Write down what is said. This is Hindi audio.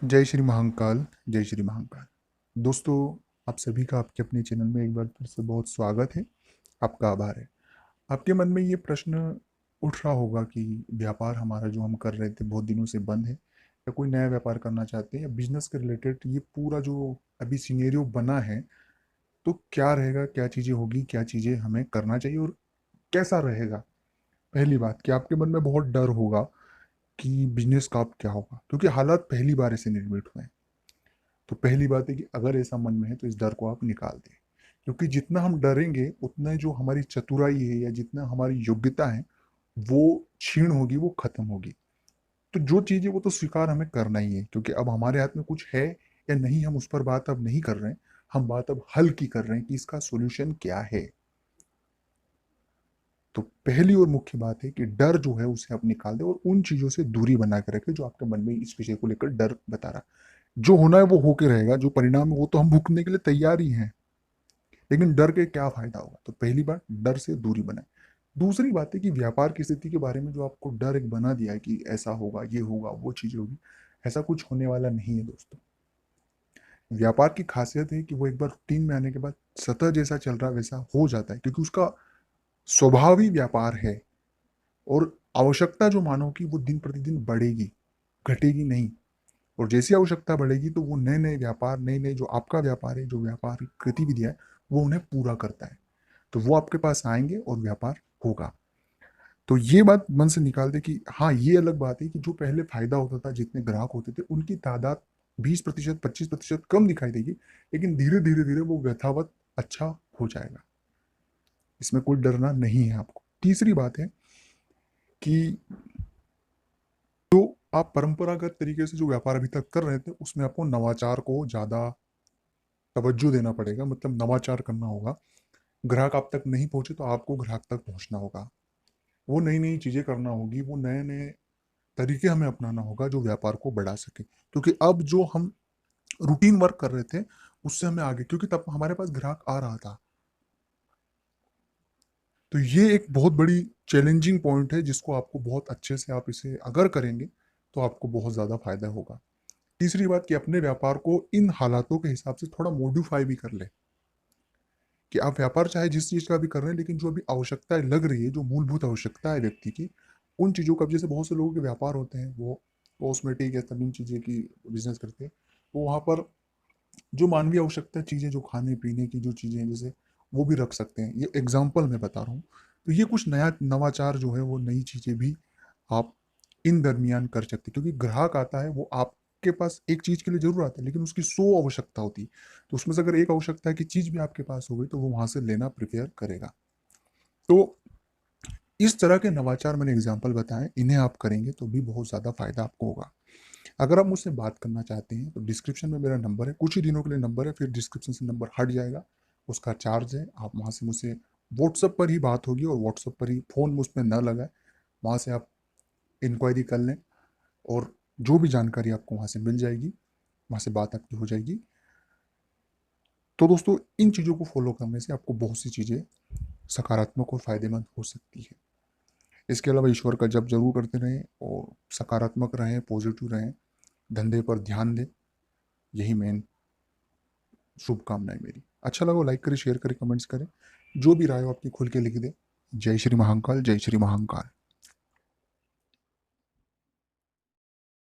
जय श्री महाकाल। जय श्री महाकाल। दोस्तों, आप सभी का आपके अपने चैनल में एक बार फिर से बहुत स्वागत है। आपका आभार है। आपके मन में ये प्रश्न उठ रहा होगा कि व्यापार हमारा जो हम कर रहे थे बहुत दिनों से बंद है, या कोई नया व्यापार करना चाहते हैं, या बिजनेस के रिलेटेड ये पूरा जो अभी सिनेरियो बना है, तो क्या रहेगा, क्या चीज़ें होगी, क्या चीज़ें हमें करना चाहिए और कैसा रहेगा। पहली बात कि आपके मन में बहुत डर होगा कि बिजनेस का अब क्या होगा, क्योंकि हालात पहली बार ऐसे निर्मित हुए हैं। तो पहली बात है कि अगर ऐसा मन में है तो इस डर को आप निकाल दें, क्योंकि जितना हम डरेंगे उतना जो हमारी चतुराई है या जितना हमारी योग्यता है वो क्षीण होगी, वो खत्म होगी। तो जो चीज़ है वो तो स्वीकार हमें करना ही है, क्योंकि अब हमारे हाथ में कुछ है या नहीं, हम उस पर बात अब नहीं कर रहे हैं। हम बात अब हल की कर रहे हैं कि इसका सोल्यूशन क्या है। तो पहली और मुख्य बात है कि डर जो है उसे आप निकाल दें और उन चीज़ों से दूरी बना के रखें जो आपके मन में इस विषय को लेकर डर बता रहा है। जो होना है वो होके रहेगा, जो परिणाम है वो तो हम भुगतने के लिए तैयार ही हैं। लेकिन डर के क्या फायदा होगा। तो पहली बात, डर से दूरी बनाए। दूसरी बात है कि व्यापार की स्थिति के बारे में जो आपको डर एक बना दिया है कि ऐसा होगा, ये होगा, वो चीज़ होगी, ऐसा कुछ होने वाला नहीं है दोस्तों। व्यापार की खासियत है कि वो एक बार रूटीन में आने के बाद सतह जैसा चल रहा है वैसा हो जाता है, क्योंकि उसका स्वभाव ही व्यापार है। और आवश्यकता जो मानव की वो दिन प्रतिदिन बढ़ेगी, घटेगी नहीं। और जैसी आवश्यकता बढ़ेगी तो वो नए नए व्यापार, नए नए जो आपका व्यापार है, जो व्यापारिक गतिविधियां है, वो उन्हें पूरा करता है। तो वो आपके पास आएंगे और व्यापार होगा। तो ये बात मन से निकाल दे कि हाँ, ये अलग बात है कि जो पहले फायदा होता था, जितने ग्राहक होते थे उनकी तादाद 20% 25% कम दिखाई देगी, लेकिन धीरे धीरे धीरे वो यथावत अच्छा हो जाएगा। इसमें कोई डरना नहीं है आपको। तीसरी बात है कि जो आप परंपरागत तरीके से जो व्यापार अभी तक कर रहे थे उसमें आपको नवाचार को ज़्यादा तवज्जो देना पड़ेगा, मतलब नवाचार करना होगा। ग्राहक आप तक नहीं पहुंचे तो आपको ग्राहक तक पहुंचना होगा। वो नई नई चीज़ें करना होगी, वो नए नए तरीके हमें अपनाना होगा जो व्यापार को बढ़ा सके, क्योंकि अब जो हम रूटीन वर्क कर रहे थे उससे हमें आगे, क्योंकि तब हमारे पास ग्राहक आ रहा था। तो ये एक बहुत बड़ी चैलेंजिंग पॉइंट है जिसको आपको बहुत अच्छे से आप इसे अगर करेंगे तो आपको बहुत ज़्यादा फायदा होगा। तीसरी बात कि अपने व्यापार को इन हालातों के हिसाब से थोड़ा मॉडिफाई भी कर ले, कि आप व्यापार चाहे जिस चीज़ का भी कर रहे हैं, लेकिन जो अभी आवश्यकताएं लग रही है, जो मूलभूत आवश्यकता है व्यक्ति की, उन चीज़ों का, जैसे बहुत से लोगों के व्यापार होते हैं वो कॉस्मेटिक या तमाम चीज़ें की बिजनेस करते हैं, वो वहाँ पर जो मानवीय आवश्यकता चीज़ें, जो खाने पीने की जो चीज़ें हैं, जैसे वो भी रख सकते हैं। ये एग्जाम्पल मैं बता रहा हूँ। तो ये कुछ नया नवाचार जो है, वो नई चीज़ें भी आप इन दरमियान कर सकते हैं, क्योंकि ग्राहक आता है वो आपके पास एक चीज़ के लिए जरूर आता है, लेकिन उसकी 100 आवश्यकता होती है। तो उसमें से अगर एक आवश्यकता की चीज़ भी आपके पास हो गई तो वो वहाँ से लेना प्रिपेयर करेगा। तो इस तरह के नवाचार मैंने एग्जाम्पल बताए, इन्हें आप करेंगे तो भी बहुत ज़्यादा फायदा आपको होगा। अगर आप मुझसे बात करना चाहते हैं तो डिस्क्रिप्शन में मेरा नंबर है, कुछ ही दिनों के लिए नंबर है, फिर डिस्क्रिप्शन से नंबर हट जाएगा। उसका चार्ज है, आप वहाँ से मुझसे व्हाट्सअप पर ही बात होगी, और व्हाट्सअप पर ही फ़ोन मुझ पर न लगाए, वहाँ से आप इंक्वायरी कर लें और जो भी जानकारी आपको वहाँ से मिल जाएगी, वहाँ से बात आपकी हो जाएगी। तो दोस्तों, इन चीज़ों को फॉलो करने से आपको बहुत सी चीज़ें सकारात्मक और फायदेमंद हो सकती है। इसके अलावा ईश्वर का जप जरूर करते रहें और सकारात्मक रहें, पॉजिटिव रहें, धंधे पर ध्यान दें। यही मेन शुभकामनाएं मेरी। अच्छा लगा लाइक करें, शेयर करें, कमेंट्स करें, जो भी राय हो आपकी खुल के लिख दें। जय श्री महाकाल। जय श्री महाकाल।